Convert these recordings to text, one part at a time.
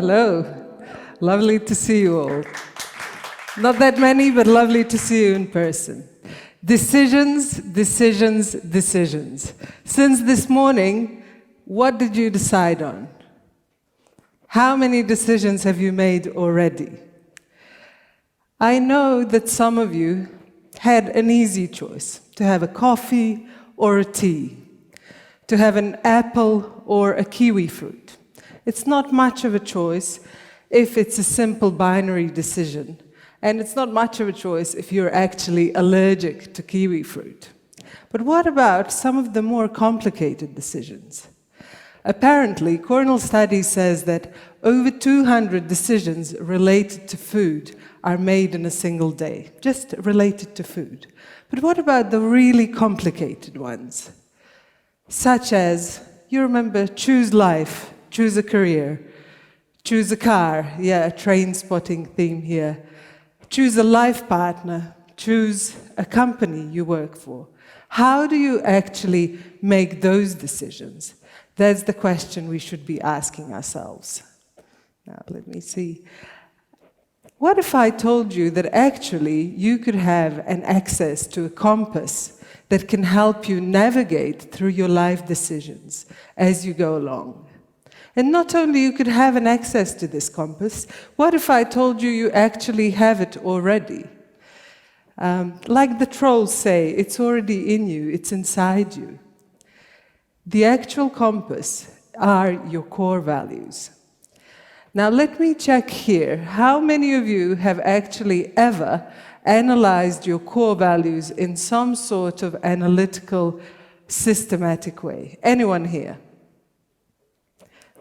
hello. Lovely to see you all. Not that many, but lovely to see you in person. Decisions, decisions, decisions. Since this morning, what did you decide on? How many decisions have you made already? I know that some of you had an easy choice, to have a coffee or a tea, to have an apple or a kiwi fruit. It's not much of a choice if it's a simple binary decision, and it's not much of a choice if you're actually allergic to kiwi fruit. But what about some of the more complicated decisions? Apparently, Cornell study says that over 200 decisions related to food are made in a single day, just related to food. But what about the really complicated ones? Such as, you remember, choose life, choose a career, choose a car, yeah, a train spotting theme here, choose a life partner, choose a company you work for. How do you actually make those decisions? That's the question we should be asking ourselves. Now, let me see. What if I told you that actually you could have an access to a compass that can help you navigate through your life decisions as you go along? And not only you could have an access to this compass, what if I told you you actually have it already? Like the trolls say, it's already in you, it's inside you. The actual compass are your core values. Now let me check here. How many of you have actually ever analyzed your core values in some sort of analytical, systematic way? Anyone here?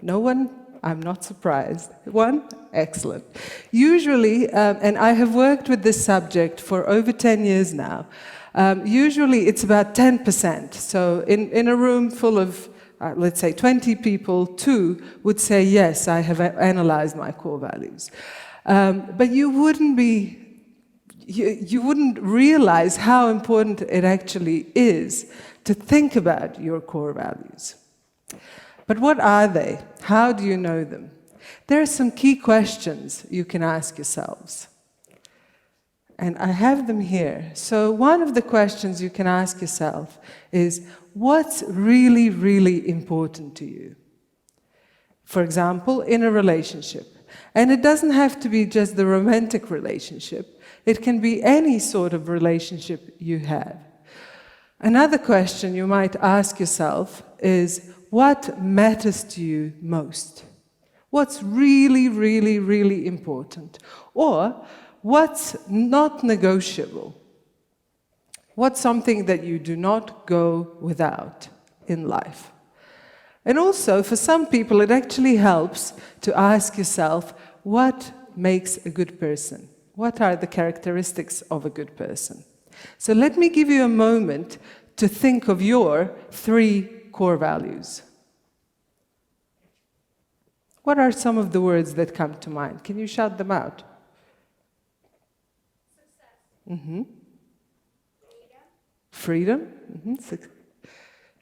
No one? I'm not surprised. One? Excellent. Usually, and I have worked with this subject for over 10 years now, usually it's about 10%. So in a room full of let's say 20 people, 2 would say, yes, I have analyzed my core values. But you wouldn't realize how important it actually is to think about your core values. But what are they? How do you know them? There are some key questions you can ask yourselves. And I have them here. So one of the questions you can ask yourself is, what's really, really important to you? For example, in a relationship. And it doesn't have to be just the romantic relationship. It can be any sort of relationship you have. Another question you might ask yourself is, what matters to you most? What's really, really, really important? Or, what's not negotiable? What's something that you do not go without in life? And also, for some people, it actually helps to ask yourself, what makes a good person? What are the characteristics of a good person? So let me give you a moment to think of your 3 core values. What are some of the words that come to mind? Can you shout them out? Mm-hmm. Freedom. Mm-hmm.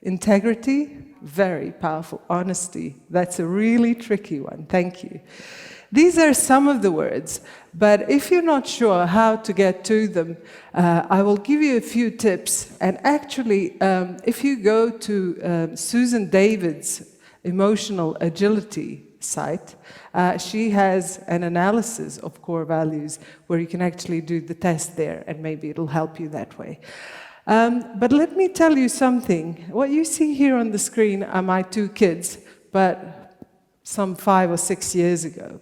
Integrity. Very powerful. Honesty. That's a really tricky one. Thank you. These are some of the words, but if you're not sure how to get to them, I will give you a few tips. And actually, if you go to Susan David's Emotional Agility site, she has an analysis of core values where you can actually do the test there, and maybe it'll help you that way. But let me tell you something. What you see here on the screen are my 2 kids, but some 5 or 6 years ago.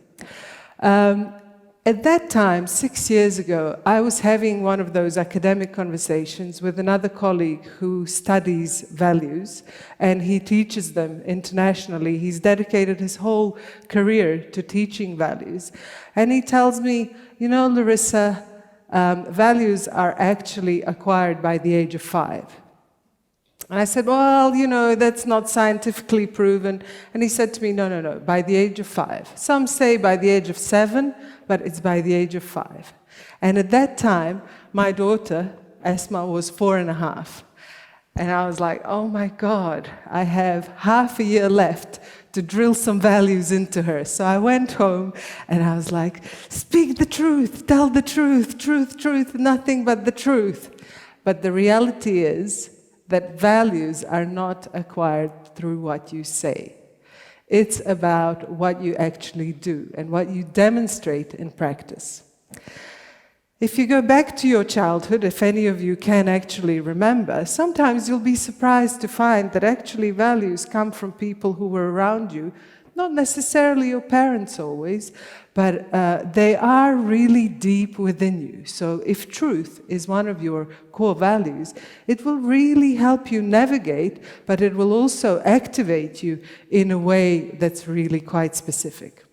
At that time, 6 years ago, I was having one of those academic conversations with another colleague who studies values, and he teaches them internationally. He's dedicated his whole career to teaching values. And he tells me, you know, Larisa, values are actually acquired by the age of 5. And I said, well, you know, that's not scientifically proven. And he said to me, no, no, no, by the age of 5. Some say by the age of 7, but it's by the age of 5. And at that time, my daughter, Esma, was 4.5. And I was like, oh my God, I have half a year left to drill some values into her. So I went home and I was like, speak the truth, tell the truth, truth, nothing but the truth. But the reality is that values are not acquired through what you say. It's about what you actually do and what you demonstrate in practice. If you go back to your childhood, if any of you can actually remember, sometimes you'll be surprised to find that actually values come from people who were around you, not necessarily your parents always, but they are really deep within you. So if truth is one of your core values, it will really help you navigate, but it will also activate you in a way that's really quite specific.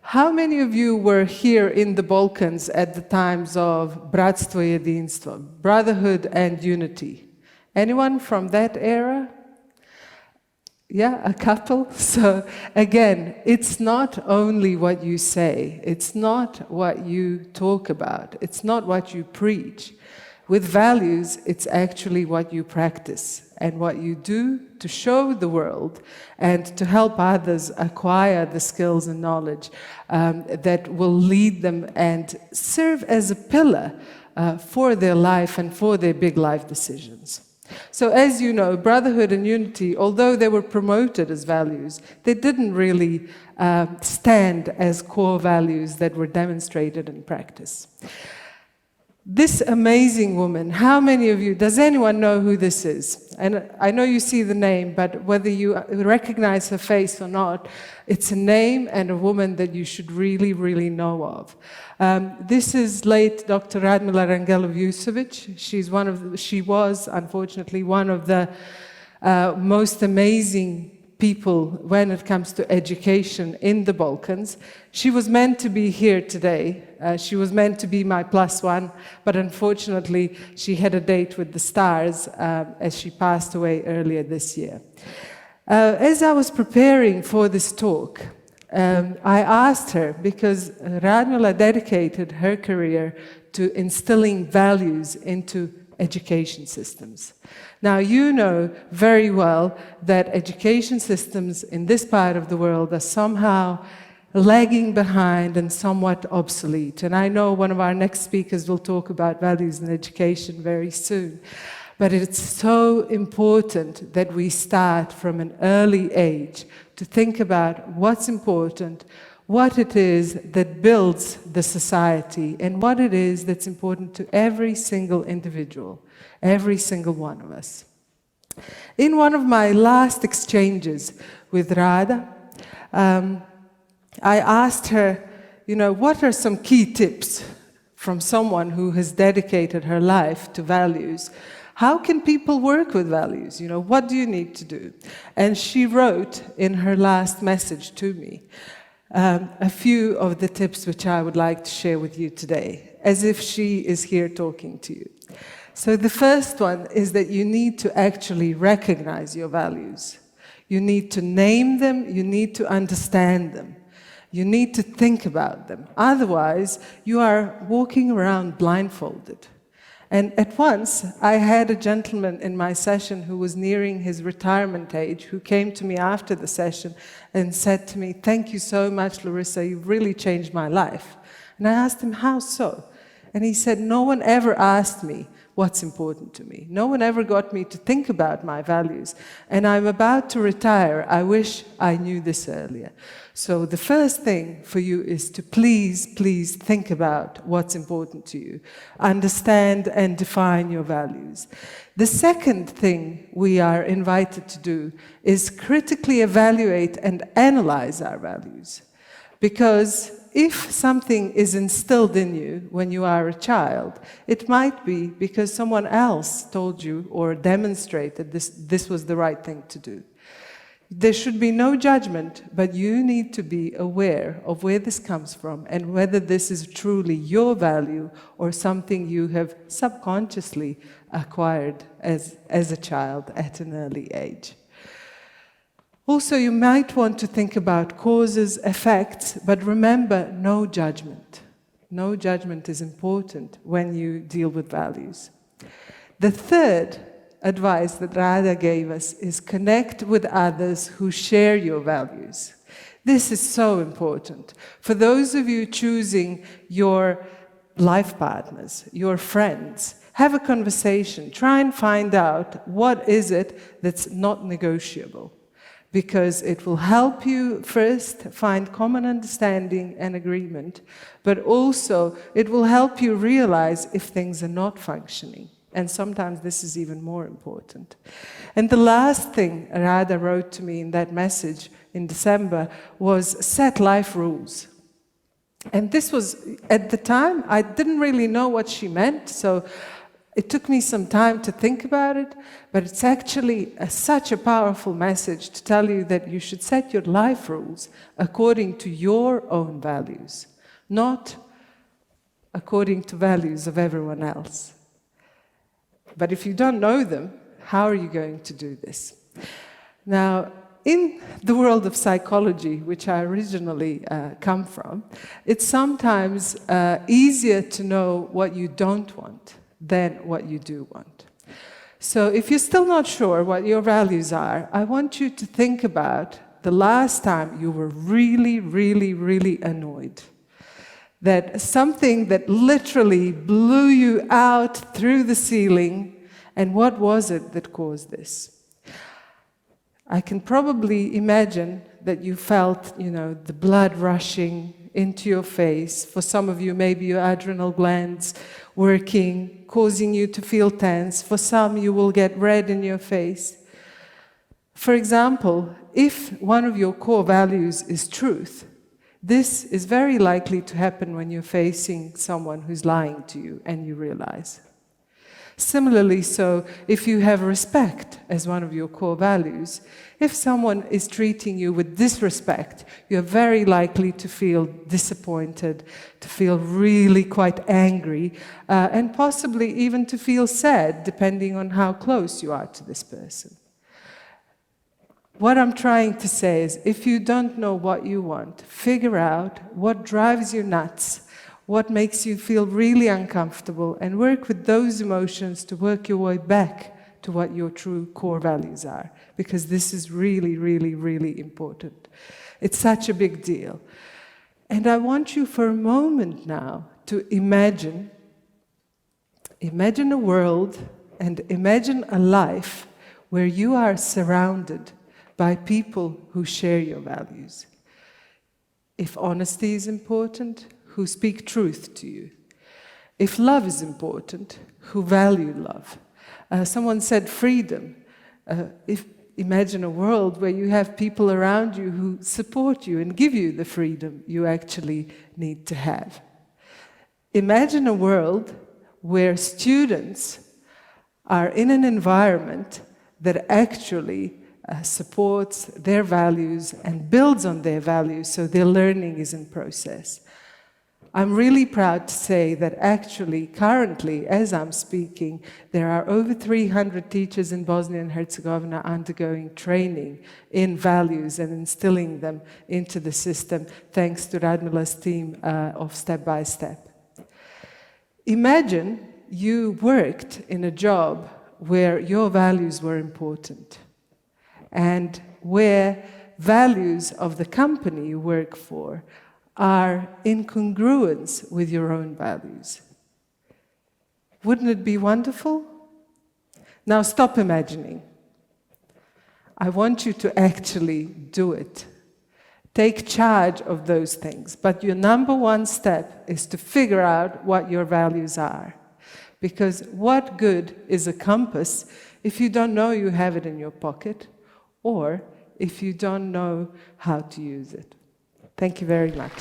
How many of you were here in the Balkans at the times of Bratstvo i Jedinstvo, brotherhood and unity? Anyone from that era? Yeah, a couple. So again, it's not only what you say, it's not what you talk about, it's not what you preach. With values, it's actually what you practice and what you do to show the world and to help others acquire the skills and knowledge that will lead them and serve as a pillar for their life and for their big life decisions. So as you know, brotherhood and unity, although they were promoted as values, they didn't really stand as core values that were demonstrated in practice. This amazing woman, how many of you, does anyone know who this is? And I know you see the name, but whether you recognize her face or not, it's a name and a woman that you should really, really know of. This is late Dr. Radmila Rangelov. She was, unfortunately, one of the most amazing people when it comes to education in the Balkans. She was meant to be here today. She was meant to be my +1, but unfortunately she had a date with the stars as she passed away earlier this year. As I was preparing for this talk, I asked her, because Radmila dedicated her career to instilling values into education systems. Now, you know very well that education systems in this part of the world are somehow lagging behind and somewhat obsolete. And I know one of our next speakers will talk about values in education very soon. But it's so important that we start from an early age to think about what's important, what it is that builds the society, and what it is that's important to every single individual, every single one of us. In one of my last exchanges with Rada, I asked her, what are some key tips from someone who has dedicated her life to values? How can people work with values? What do you need to do? And she wrote in her last message to me a few of the tips which I would like to share with you today, as if she is here talking to you. So the first one is that you need to actually recognize your values. You need to name them, you need to understand them. You need to think about them. Otherwise, you are walking around blindfolded. And at once, I had a gentleman in my session who was nearing his retirement age, who came to me after the session and said to me, "Thank you so much, Larisa, you've really changed my life." And I asked him, "How so?" And he said, "No one ever asked me what's important to me. No one ever got me to think about my values. And I'm about to retire. I wish I knew this earlier." So the first thing for you is to please think about what's important to you. Understand and define your values. The second thing we are invited to do is critically evaluate and analyze our values. Because if something is instilled in you when you are a child, it might be because someone else told you or demonstrated this was the right thing to do. There should be no judgment, but you need to be aware of where this comes from and whether this is truly your value or something you have subconsciously acquired as a child at an early age. Also, you might want to think about causes, effects, but remember, no judgment. No judgment is important when you deal with values. The third advice that Radha gave us is connect with others who share your values. This is so important. For those of you choosing your life partners, your friends, have a conversation. Try and find out what is it that's not negotiable. Because it will help you first find common understanding and agreement, but also it will help you realize if things are not functioning. And sometimes this is even more important. And the last thing Radha wrote to me in that message in December was set life rules. And this was, at the time, I didn't really know what she meant, so it took me some time to think about it, but it's actually such a powerful message to tell you that you should set your life rules according to your own values, not according to values of everyone else. But if you don't know them, how are you going to do this? Now, in the world of psychology, which I originally come from, it's sometimes easier to know what you don't want than what you do want. So if you're still not sure what your values are, I want you to think about the last time you were really, really, really annoyed. That something that literally blew you out through the ceiling, and what was it that caused this? I can probably imagine that you felt, the blood rushing into your face. For some of you, maybe your adrenal glands working, causing you to feel tense. For some, you will get red in your face. For example, if one of your core values is truth, this is very likely to happen when you're facing someone who's lying to you and you realize. Similarly, so if you have respect as one of your core values, if someone is treating you with disrespect, you're very likely to feel disappointed, to feel really quite angry, and possibly even to feel sad, depending on how close you are to this person. What I'm trying to say is, if you don't know what you want, figure out what drives you nuts, what makes you feel really uncomfortable, and work with those emotions to work your way back to what your true core values are. Because this is really, really, really important. It's such a big deal. And I want you for a moment now to imagine a world and imagine a life where you are surrounded by people who share your values. If honesty is important, who speak truth to you. If love is important, who value love. Someone said freedom. Imagine a world where you have people around you who support you and give you the freedom you actually need to have. Imagine a world where students are in an environment that actually supports their values and builds on their values, so their learning is in process. I'm really proud to say that actually, currently, as I'm speaking, there are over 300 teachers in Bosnia and Herzegovina undergoing training in values and instilling them into the system, thanks to Radmila's team of Step by Step. Imagine you worked in a job where your values were important, and where values of the company you work for are in congruence with your own values. Wouldn't it be wonderful? Now stop imagining. I want you to actually do it. Take charge of those things. But your number one step is to figure out what your values are. Because what good is a compass if you don't know you have it in your pocket, or if you don't know how to use it? Thank you very much.